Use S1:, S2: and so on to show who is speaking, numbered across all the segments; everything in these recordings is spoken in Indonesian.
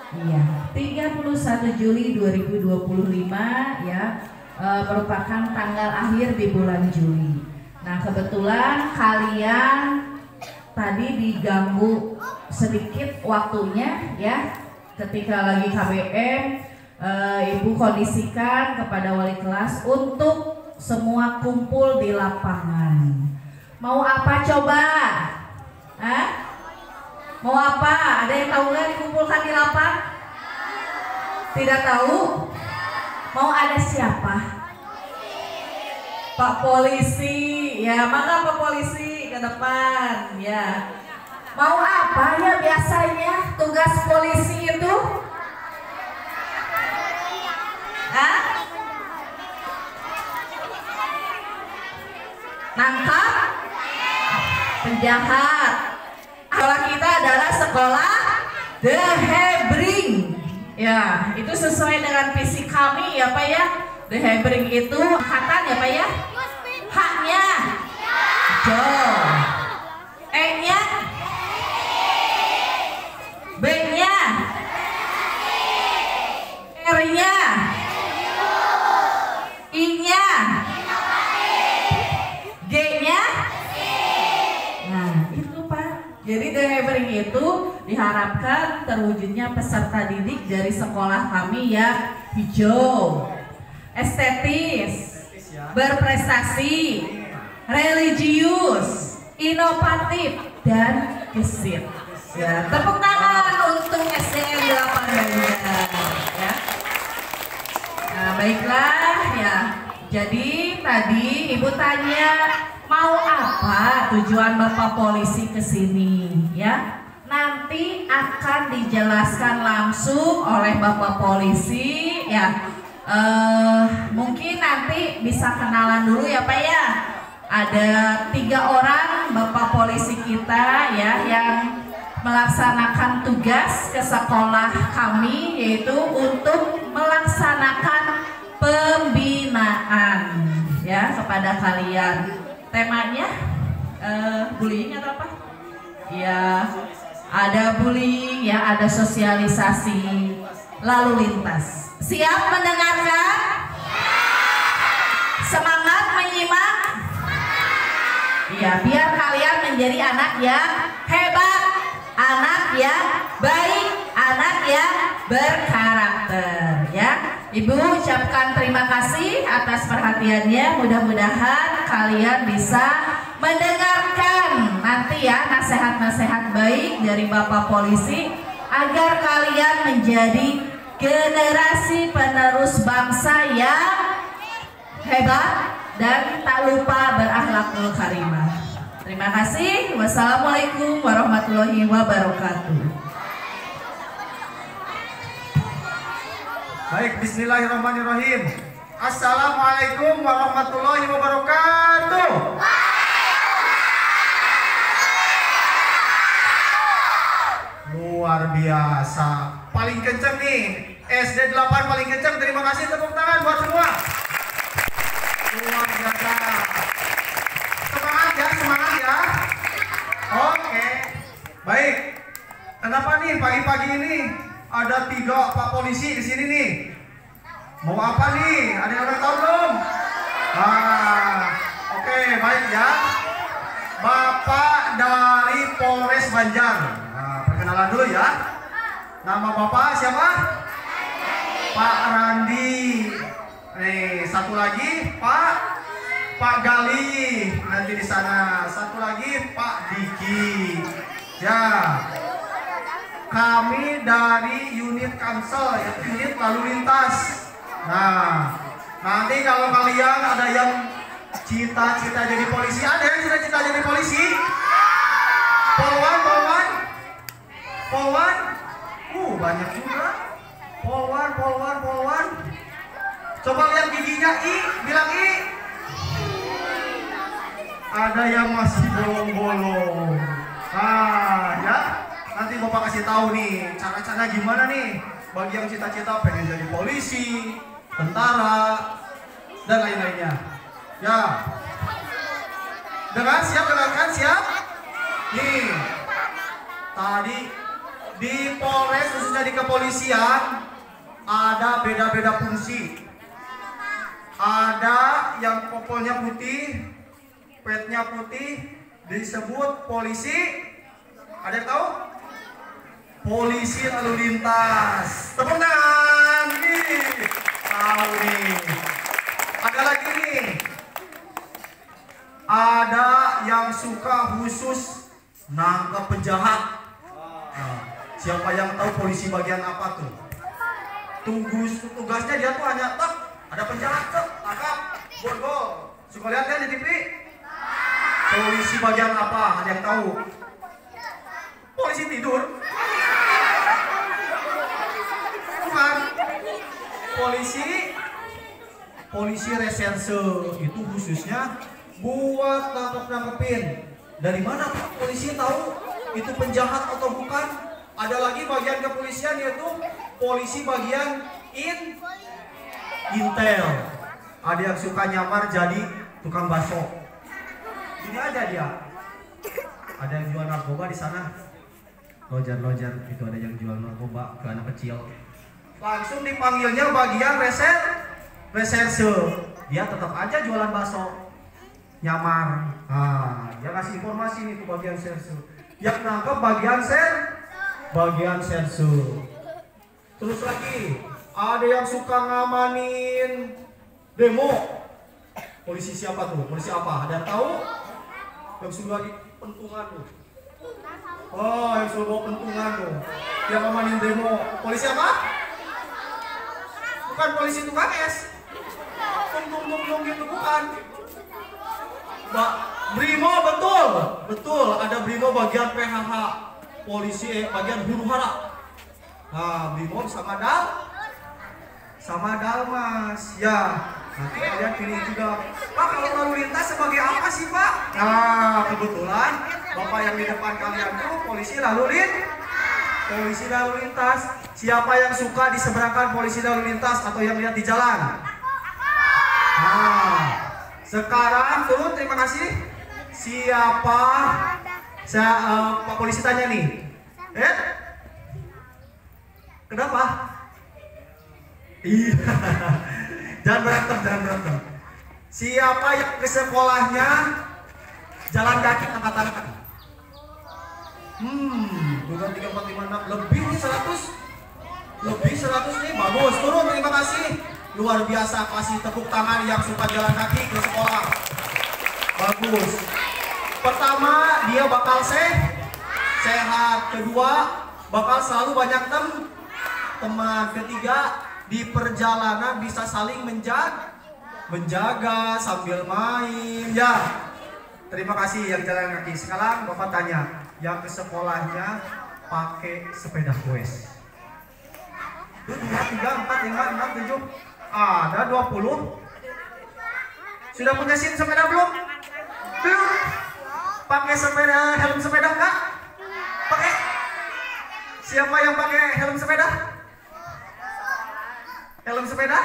S1: Iya, 31 Juli 2025 ya, merupakan tanggal akhir di bulan Juli. Nah, kebetulan kalian tadi diganggu sedikit waktunya ya, ketika lagi KBM, Ibu kondisikan kepada wali kelas untuk semua kumpul di lapangan. Mau apa coba? Hah? Mau apa? Ada yang tahu nggak dikumpulkan di lapang? Tidak tahu? Mau ada siapa? Pak Polisi. Ya, maka Pak Polisi ke depan. Ya. Mau apa ya biasanya tugas polisi itu? Hah? Nangkap penjahat. Sekolah kita adalah sekolah The Hebring. Ya, itu sesuai dengan visi kami ya Pak ya. The Hebring itu angkatan ya Pak ya. H-nya Jo. E-nya B-nya R-nya I-nya G-nya. Nah, itu Pak. Jadi The Hebring itu diharapkan terwujudnya peserta didik dari sekolah kami yang hijau, estetis, berprestasi, religius, inovatif, dan gesit. Ya, tepuk tangan untuk SDN 8 Banjar. Ya. Nah, baiklah ya. Jadi tadi Ibu tanya mau apa tujuan Bapak Polisi ke sini ya? Nanti akan dijelaskan langsung oleh Bapak Polisi ya. Mungkin nanti bisa kenalan dulu ya Pak ya. Ada 3 orang Bapak Polisi kita ya yang melaksanakan tugas ke sekolah kami, yaitu untuk melaksanakan pembinaan ya kepada kalian. Temanya bullying atau apa? Ya, ada bullying ya, ada sosialisasi lalu lintas. Siap mendengarkan? Semangat menyimak? Ya, biar kalian menjadi anak yang hebat, anak yang baik, anak yang berkarakter ya. Ibu ucapkan terima kasih atas perhatiannya. Mudah-mudahan kalian bisa mendengarkan nanti ya nasihat-nasihat baik dari Bapak Polisi agar kalian menjadi generasi penerus bangsa yang hebat dan tak lupa berakhlakul karimah. Terima kasih. Wassalamualaikum warahmatullahi wabarakatuh.
S2: Baik, bismillahirrahmanirrahim. Assalamualaikum warahmatullahi wabarakatuh. Luar biasa. Paling kenceng nih. SD 8 paling kenceng. Terima kasih, tepuk tangan buat semua. Luar biasa. Semangat ya, semangat ya. Oke. Baik. Kenapa nih pagi-pagi ini ada 3 Pak Polisi di sini nih? Mau apa nih? Ada yang tahu belum? Oke, baik ya. Bapak dari Polres Banjar. Perkenalan dulu ya. Nama Bapak siapa? Pak Randi. Nih, satu lagi Pak Gali. Nanti di sana. Satu lagi Pak Diki. Ya. Kami dari unit Kamsel, unit lalu lintas. Nah, nanti kalau kalian ada yang cita-cita jadi polisi, ada yang cita-cita jadi polisi? Polwan? Banyak juga. Polwan. Coba lihat giginya, I, bilang I. Ada yang masih bolong-bolong. Nah, ya. Nanti Bapak kasih tahu nih cara-cara gimana nih bagi yang cita-cita pengen jadi polisi, tentara, dan lain-lainnya. Ya, dengarkan siap? Nih, tadi Di Polres, khususnya di kepolisian, ada beda-beda fungsi. Ada yang popolnya putih, petnya putih, disebut polisi. Ada yang tahu? Polisi lalu lintas. Tepuk tangan. Nih, tahu nih. Ada lagi nih. Ada yang suka khusus nangkep penjahat. Nah, siapa yang tahu polisi bagian apa tuh? Tugasnya dia tuh hanya ada penjahat tangkap, borgol. Suka lihat kan di TV? Polisi bagian apa? Ada yang tahu? Polisi tidur? Bukan. Polisi reserse itu khususnya buat nangkepin. Dari mana Pak polisi tahu itu penjahat atau bukan? Ada lagi bagian kepolisian yaitu polisi bagian intel. Ada yang suka nyamar jadi tukang bakso. Ini aja dia. Ada yang jual narkoba di sana. Lojar itu ada yang jual narkoba ke anak kecil. Langsung dipanggilnya bagian reserse. Dia tetap aja jualan bakso. Nyamar. Dia kasih informasi nih ke bagian serse. Yang nangkep bagian serse. Terus lagi ada yang suka ngamanin demo. Polisi siapa tuh? Polisi apa? Ada yang tahu? Yang sudah di pentungan tuh. Oh, yang sudah bawa pentungan tuh. Yang ngamanin demo. Polisi apa? Bukan polisi tukang es. Tung gitu bukan. Brimo betul. Ada Brimo bagian PHH. Polisi bagian huru hara. Nah, Brimo sama Dalmas. Ya, nanti kalian pilih juga. Pak, kalau lalu lintas sebagai apa sih Pak? Nah, kebetulan Bapak yang di depan kalian tuh polisi lalu lintas. Siapa yang suka diseberangkan polisi lalu lintas atau yang lihat di jalan? Nah, sekarang turun, terima kasih. Siapa? Pak polisi tanya nih. Kenapa? Iya. Jangan berantem. Siapa yang ke sekolahnya jalan kaki, angkat tangan? Bukan 3, 4, 5, 6, lebih nih 100. Lebih 100 nih, bagus. Turun, terima kasih. Luar biasa, kasih tepuk tangan yang suka jalan kaki ke sekolah. Bagus. Pertama, dia bakal sehat. Kedua, bakal selalu banyak teman. Ketiga, di perjalanan bisa saling menjaga sambil main. Ya, terima kasih yang jalan kaki. Sekarang Bapak tanya, yang ke sekolahnya pakai sepeda goes. 2, 3, 4, 5, 6, 7. Ada 20. Sudah punya SIM sepeda belum? Belum. Pakai helm sepeda enggak? Pakai. Siapa yang pakai helm sepeda? Helm sepeda?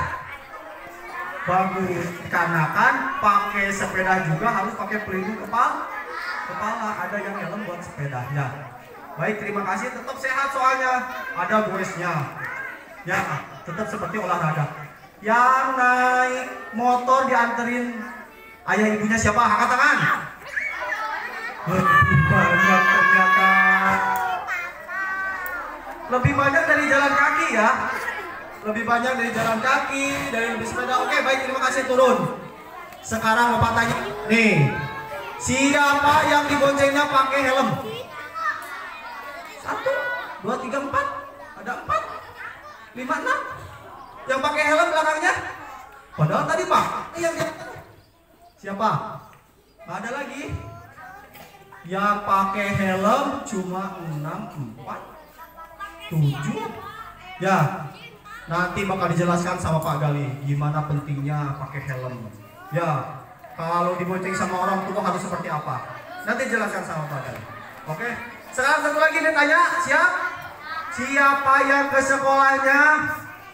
S2: Bagus. Karena kan pakai sepeda juga harus pakai pelindung kepala. Ada yang helm buat sepeda. Ya. Baik, terima kasih. Tetap sehat soalnya. Ada goesnya. Ya, tetap seperti olahraga. Yang naik motor dianterin ayah ibunya siapa? Angkat tangan. Lebih banyak ternyata. Lebih banyak dari jalan kaki ya. Lebih banyak dari jalan kaki, dari lebih sepeda. Oke, baik, terima kasih, turun. Sekarang Bapak tanya, nih, siapa yang diboncengnya pakai helm? 1, 2, 3, 4. Ada 4, 5, 6. Yang pakai helm belakangnya? Padahal tadi Pak, yang siapa? Nggak ada lagi. Yang pakai helm cuma 6, 4, 7. Ya, nanti bakal dijelaskan sama Pak Gali gimana pentingnya pakai helm. Ya, kalau dibonceng sama orang tua harus seperti apa? Nanti jelaskan sama Pak Gali. Oke. Sekarang satu lagi ditanya, siapa yang ke sekolahnya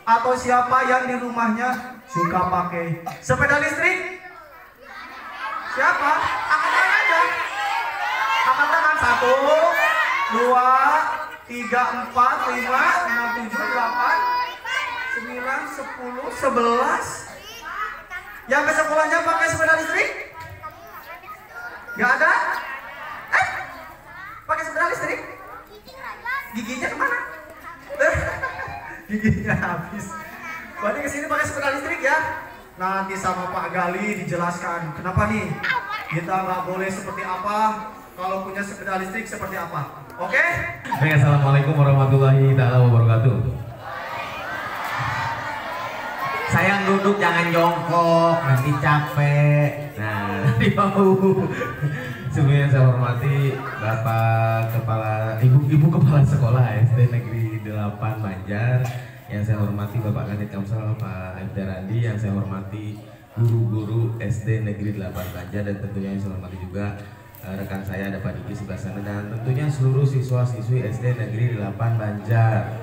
S2: atau siapa yang di rumahnya suka pakai sepeda listrik? Siapa? Angkat tangan aja. Angkat tangan. 1, 2, 3, 4, 5, 6, 7, 8, 9, 10, 11. Yang ke sekolahnya pakai sepeda listrik? Gak ada? Pakai sepeda listrik? Giginya kemana? Giginya habis. Berarti kesini pakai sepeda listrik ya? Nanti sama Pak Gali dijelaskan kenapa nih kita nggak boleh seperti apa, kalau punya sepeda listrik seperti apa. Oke?
S3: Assalamualaikum warahmatullahi wabarakatuh. Sayang duduk, jangan jongkok, nanti capek. Nah, nanti mau. Sebelumnya saya hormati Bapak Kepala Ibu Kepala Sekolah SD Negeri 8 Banjar. Yang saya hormati Bapak Kanit Kamsel, Pak Aibda Randi. Yang saya hormati guru-guru SD Negeri 8 Banjar, dan tentunya yang saya hormati juga rekan saya ada Pak Diki sebelah sana, dan tentunya seluruh siswa-siswi SD Negeri 8 Banjar.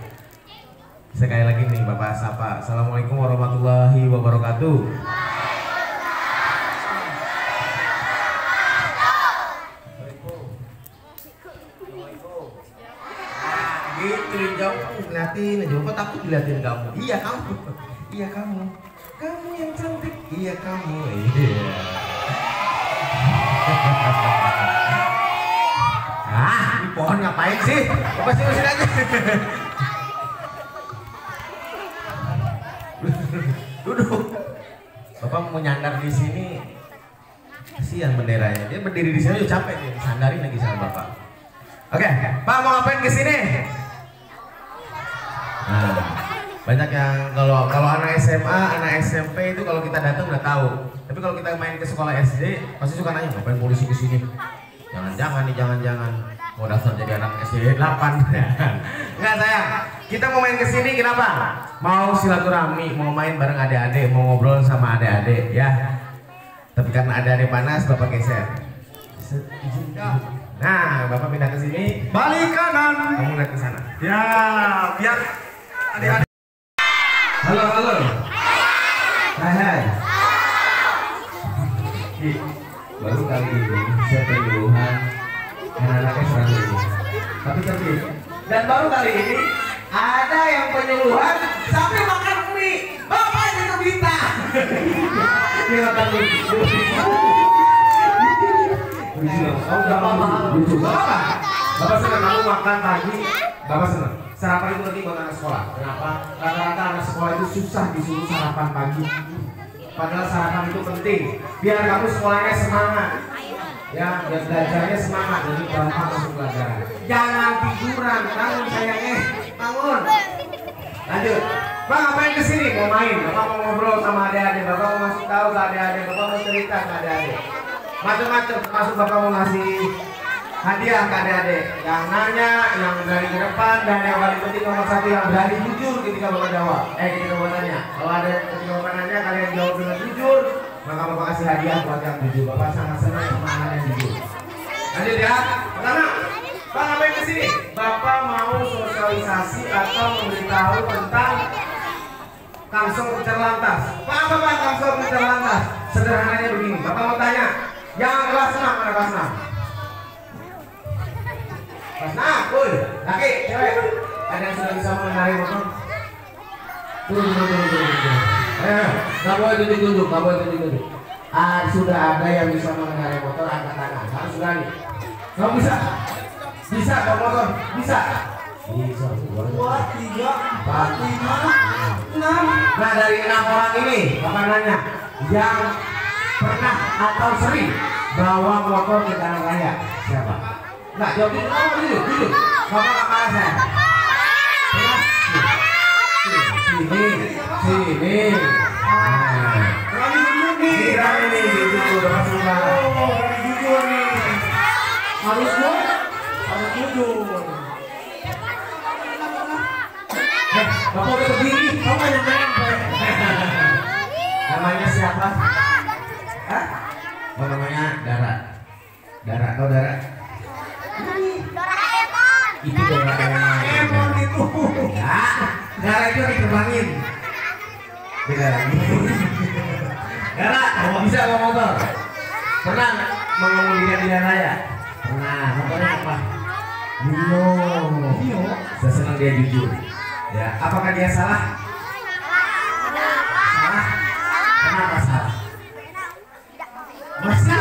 S3: Sekali lagi nih Bapak sapa. Assalamualaikum warahmatullahi wabarakatuh. Gitu jauh ngeliatin aja, kok takut diliatin kamu? Iya kamu, iya kamu yang cantik, iya kamu, iya. Ini pohon ngapain sih? Coba sini aja. Duduk. Bapak mau nyandar di sini, kasihan benderanya. Dia berdiri di sini udah capek nih, sandarin lagi sama Bapak. Oke, Pak mau ngapain ke sini? Nah, banyak yang kalau anak SMA, anak SMP itu kalau kita datang udah tahu. Tapi kalau kita main ke sekolah SD, pasti suka nanya ngapain polisi ke sini. Jangan mau daftar jadi anak SD 8. Enggak sayang, kita mau main ke sini kenapa? Mau silaturahmi, mau main bareng adik-adik, mau ngobrol sama adik-adik ya. Tapi karena adik-adik panas, Bapak geser. Nah, Bapak pindah ke sini.
S2: Balik kanan.
S3: Kamu lihat ke sana.
S2: Ya, biar adik-adik.
S3: Halo. Hai. Baru kali ini saya penyuluhan anak-anaknya serang ini. Tapi tertib. Dan baru kali ini ada yang penyuluhan sampai makan mie. Bapak itu bita. Ini makan mie. Lucu. Bapak senang kamu makan pagi. Bapak senang. Sarapan itu penting buat anak sekolah. Kenapa? Rata-rata anak sekolah itu susah disuruh sarapan pagi. Padahal sarapan itu penting. Biar kamu sekolahnya semangat. Ya, biar belajarnya semangat. Jadi gampang masuk pelajaran. Jangan tiduran, bangun sayangnya. Bangun. Lanjut. Bang, ngapain kesini? Mau main. Bapak mau ngobrol sama adik-adik. Bapak mau ngasih tahu ke adik-adik. Bapak mau cerita ke adik-adik. Macam-macam. Termasuk Bapak mau ngasih hadiah ke adik-adik. Yang nanya, yang dari ke depan, dan yang paling penting nomor 1 yang berani jujur ketika Bapak jawab. Ketika Bapak tanya. Kalau ada ketika Bapak nanya, kalian jawab dengan jujur, maka Bapak kasih hadiah buat yang jujur. Bapak sangat senang sama anak yang jujur. Lanjut ya. Pertama, Pak ngapain kesini? Bapak mau sosialisasi atau memberitahu tentang Kamsel Pucarlantas. Pak apa Pak Kamsel Pucarlantas? Sederhananya begini. Bapak mau tanya, yang kelas 6 mana kelas 6? Kelas 6, woi, laki, cewek. Ada yang sudah bisa mengendarai motor? Turun. Gak boleh tunjuk-tunjuk, gak boleh tunjuk-tunjuk. Sudah ada yang bisa mengendarai motor, angkat tangan. Harus berani. Kamu bisa? Bisa bawa motor? Bisa? Bisa. 2, 3, 4, 5, 6. Nah dari 6 orang ini, Bapak nanya, yang pernah atau sering bawa motor ke jalan raya siapa? Nah jawab dulu, duduk. Bapak gak marah saya. Sini.
S2: Berani jujur nih.
S3: Berani nih, jujur. Bapak suka.
S2: Berani jujur nih. Harus jujur.
S3: Bapak udah berdiri, kamu gak nyampe. Namanya siapa? Hah? Oh namanya Dara. Tau Dara? Itu Doraemon itu. Ya, Dara itu diterbangin. Beda lagi. Dara, bisa bawa motor? Pernah mengemudikan di jalan raya? Pernah. Motornya apa? Nio. Saya senang dia jujur. Ya, apakah dia salah? Salah. Kenapa salah? Masih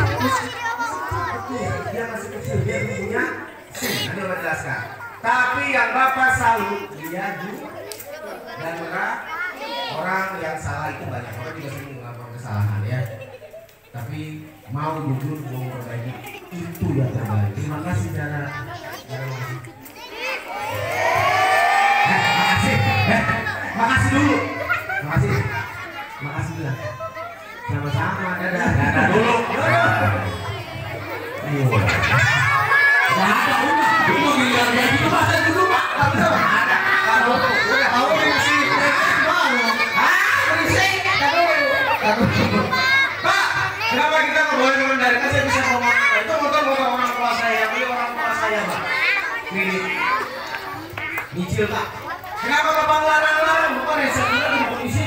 S3: dia masih kecil, dia punya SIM. Nanti Bapak jelaskan. Tapi yang Bapak salut, dia jujur dan orang yang salah itu banyak. Orang juga sering melakukan kesalahan ya. Tapi mau jujur, mau memperbaiki, itu yang terbaik. Terima kasih Dara. Makasih dulu. Makasih dulu. Sama-sama, dadah. Dadah dulu. Nggak ada, udah. Itu bilang kayak gitu masa dulu Pak. Nggak bisa Pak. Ada.
S2: Kamu dikasih berisik.
S3: Pak, kenapa kita nggak boleh mengendarai? Saya bisa ngomong. Itu motor orang tua saya, beli orang tua saya Pak. Ini nyicil Pak. Kenapa Bapak larang-larang? Bukan ya, saya bilang di polisi.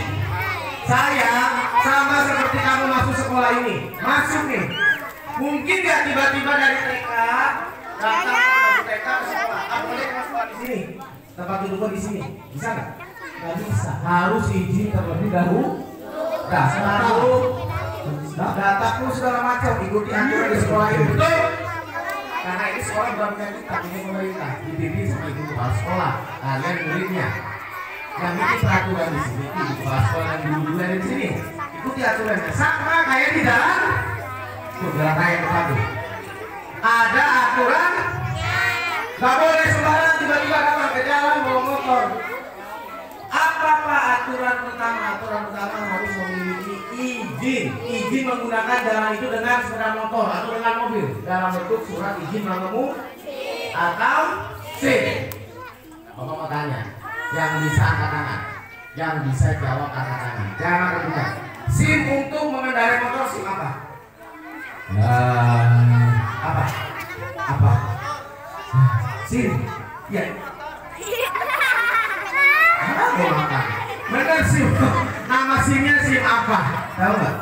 S3: Saya sama seperti kamu masuk sekolah ini. Masuk nih. Mungkin nggak tiba-tiba dari TK datang ke TK ke sekolah. Aku boleh masuk di sini. Tempat duduknya di sini. Bisa nggak? Nggak bisa. Harus izin terlebih dahulu. Data pun segala macam ikuti aturan di sekolah ini. Betul? Karena ini sekolah bukan punya kita, punya pemerintah. Dibimbing sama ibu kepala sekolah, kalian muridnya. Yang bikin peraturan di sini, ibu kepala sekolah yang dulu di sini. Ikuti aturannya. Sama kayak di dalam. Tuh, dalam kayak itu. Ada aturan. Gak boleh sembarang tiba-tiba datang ke jalan bawa motor. Apa aturan pertama? Aturan pertama harus memiliki izin menggunakan jalan itu dengan sepeda motor atau dengan mobil dalam bentuk surat izin mengemudi atau SIM. Bapak mau tanya, yang bisa angkat tangan, yang bisa jawab angkat tangan, jangan rebutan. SIM untuk mengendarai motor SIM apa? Apa? SIM? Ya. Benar SIM. Nama SIM-nya SIM apa? Tahu nggak?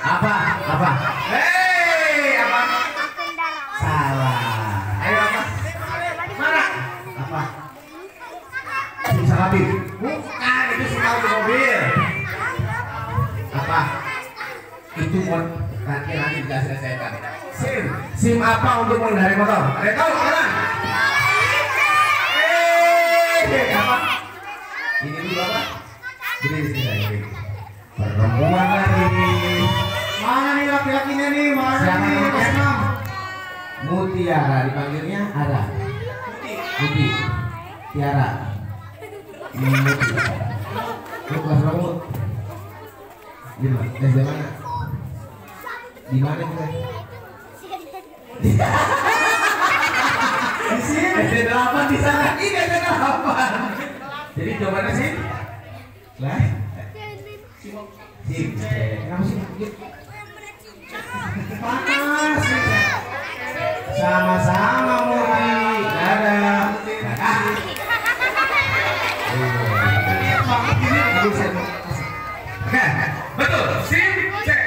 S3: Apa? Hei, apa? Salah. Ayo apa? Mana? Apa? SIM salabi. Bukan, itu SIM mobil. Apa? Itu mau nanti bisa selesaikan. SIM apa untuk mengendarai motor? Ada tahu mana? Apa? Ini dulu apa? Beri sini. Perempuan lagi.
S2: Mana nih laki-lakinya nih? Mana nih?
S3: Mutiara dipanggilnya Ara. Muti. Tiara. Mutiara. Lu kelas berapa? Di mana? SD mana? Di mana kita? Di sini. SD 8 di sana. Ini SD 8. Jadi jawabannya SIM? Lah? SIM. Kenapa sih? Panas. Sama-sama Murti. Dadah. Betul. SIM cek.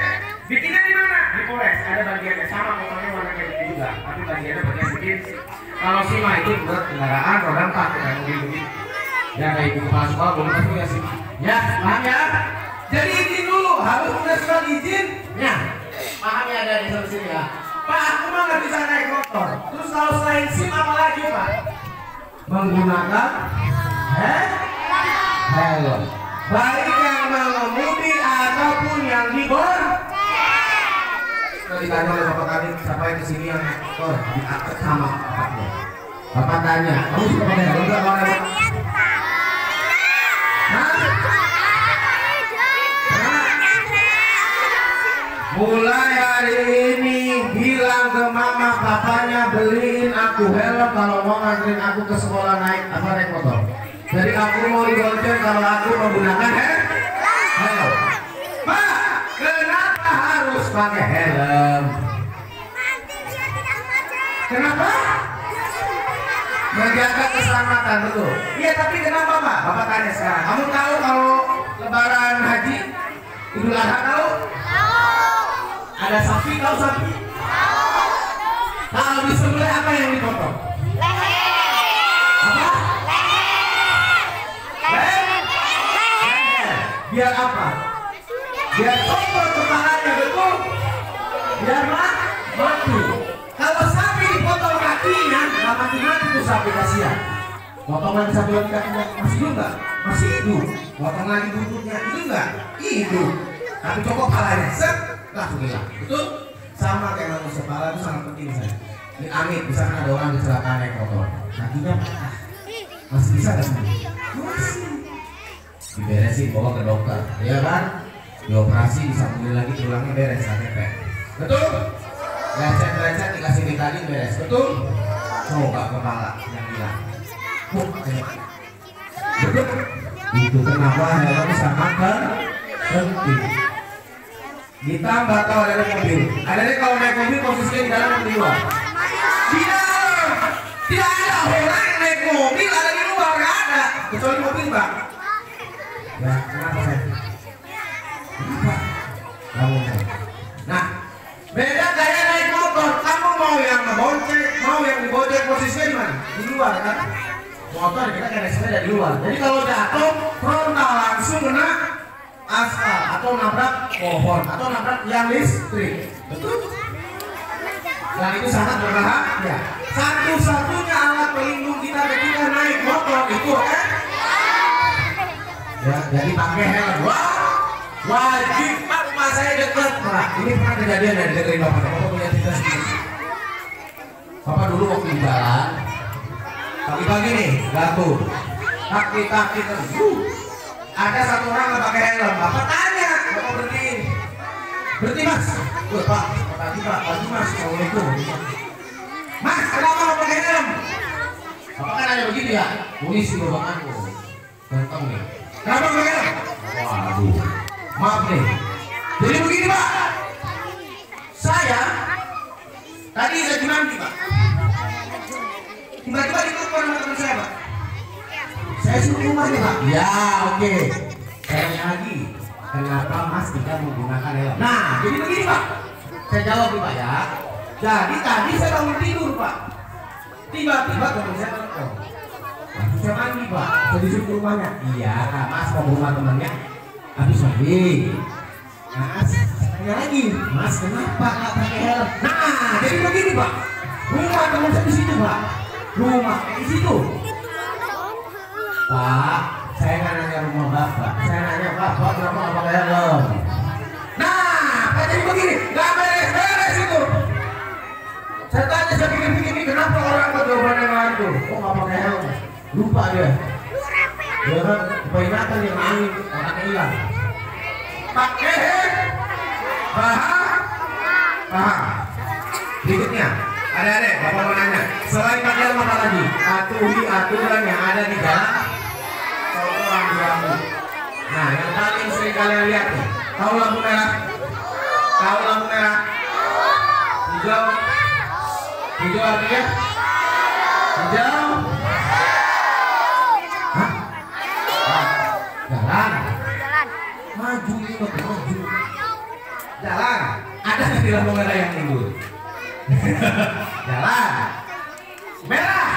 S3: Bikinnya di mana? Di Polres. Ada bagiannya sama motornya warna kayak gitu juga. Tapi bagiannya bagian bikin. Kalau SIM itu buat kendaraan roda 4 kayak mobil begitu. Ya kayak ibu kepala sekolah belum pasti ya sih. Ya, paham ya? Jadi izin dulu, harus punya surat izinnya. Paham ya dari sini ya? Pak, aku mah nggak bisa naik motor. Terus kalau selain SIM apa lagi Pak? Menggunakan helm. Baik yang mengemudi ataupun yang di bor. Ditanya oleh bapak kami, siapa yang kesini yang motor diangkat sama bapaknya. Bapak tanya, kamu suka pakai helm nggak kalau lewat? Mulai hari ini bilang ke mama papanya beliin aku helm kalau mau nganterin aku ke sekolah naik motor. Jadi aku mau dibonceng kalau aku menggunakan helm. Pak, kenapa harus pakai helm? Kenapa? Menjaga keselamatan, betul. Iya, tapi kenapa Pak? Bapak tanya sekarang. Kamu tahu kalau Lebaran Haji, Idul Adha tahu? Ada sapi, tahu sapi? Kalau disembelih apa yang dipotong? Leher. Biar apa? Biar kotor kepalanya, betul? Biar mati. Kalau sapi dipotong kakinya, nggak mati-mati tuh sapi, kasihan. Potong lagi sapi lagi kakinya, masih hidup nggak? Masih hidup. Potong lagi buntutnya, hidup nggak? Hidup. Tapi copot kepalanya, set, langsung hilang. Betul? Sama kayak manusia, kepala itu sangat penting saya. Ini amit, misalkan ada orang kecelakaan naik motor, kakinya patah, masih bisa nggak sembuh? Masih. Diberesin, bawa ke dokter, ya kan? Dioperasi, disambungin lagi tulangnya beres, KTP. Betul? Lecet-lecet dikasih betadin beres, betul? Coba kepala yang hilang. Betul? Itu kenapa helm sangat penting. Ditambah kalau ada mobil, adanya kalau naik mobil posisinya di dalam atau di luar? Di dalam. Tidak ada orang yang naik mobil ada di luar, nggak ada. Kecuali mobil, Pak. Ya, kenapa saya? Kenapa? Kamu nah, beda kayak naik motor. Kamu mau yang ngebonceng, mau yang dibonceng posisinya di mana? Di luar kan? Motor kita kayak sepeda di luar. Jadi kalau jatuh frontal langsung kena aspal atau nabrak pohon atau nabrak yang listrik. Betul? Dan itu sangat berbahaya. Satu-satunya alat pelindung kita ketika naik motor itu ya, jadi pakai helm. Wajib. Pak, rumah saya dekat. Nah, ini pernah kejadian dari dekat Bapak. Bapak punya cerita sendiri. Bapak dulu waktu di jalan, pagi-pagi nih, jatuh, kaki terus. Ada satu orang nggak pakai helm. Bapak tanya, Bapak berhenti Mas. Pak, pagi Mas, assalamualaikum. Mas, kenapa nggak pakai helm? Bapak kan nanya begitu ya, polisi Bapak aku, ganteng nih. Kenapa pakai helm? Waduh, maaf nih. Jadi begini Pak, saya tadi lagi mandi Pak. Tiba-tiba ditelepon sama teman saya Pak. Saya suruh rumahnya Pak. Ya oke. Saya tanya lagi, kenapa Mas tidak menggunakan helm? Nah jadi begini Pak, saya jawab nih Pak ya. Jadi tadi saya bangun tidur Pak. Tiba-tiba teman saya telepon. Saya mandi Pak, saya disuruh ke rumahnya. Iya Mas mau ke rumah temannya habis mandi. Nah tanya lagi, Mas kenapa nggak pakai helm? Nah jadi begini Pak, rumah teman saya di situ Pak. Rumah di situ. Pak, saya nggak nanya rumah Bapak, saya nanya Bapak kenapa nggak pakai helm? Nah, jadi begini, nggak beres itu. Saya tanya, saya pikir kenapa orang kok jawabannya nggak itu? Kok nggak pakai helm? Lupa dia. Dia kan kebanyakan yang angin, orangnya hilang. Pakai helm, paham? Berikutnya. Adik-adik, Bapak mau nanya, selain pakai helm apa lagi? Patuhi aturan yang ada di dalam trotoar di lampu. Nah, yang paling sering kalian lihat nih, tahu lampu merah? Tahu lampu merah? Hijau? Hijau artinya? Hijau? Hah? Jalan? Maju, maju. Jalan? Ada nggak di lampu merah yang timbul? Jalan merah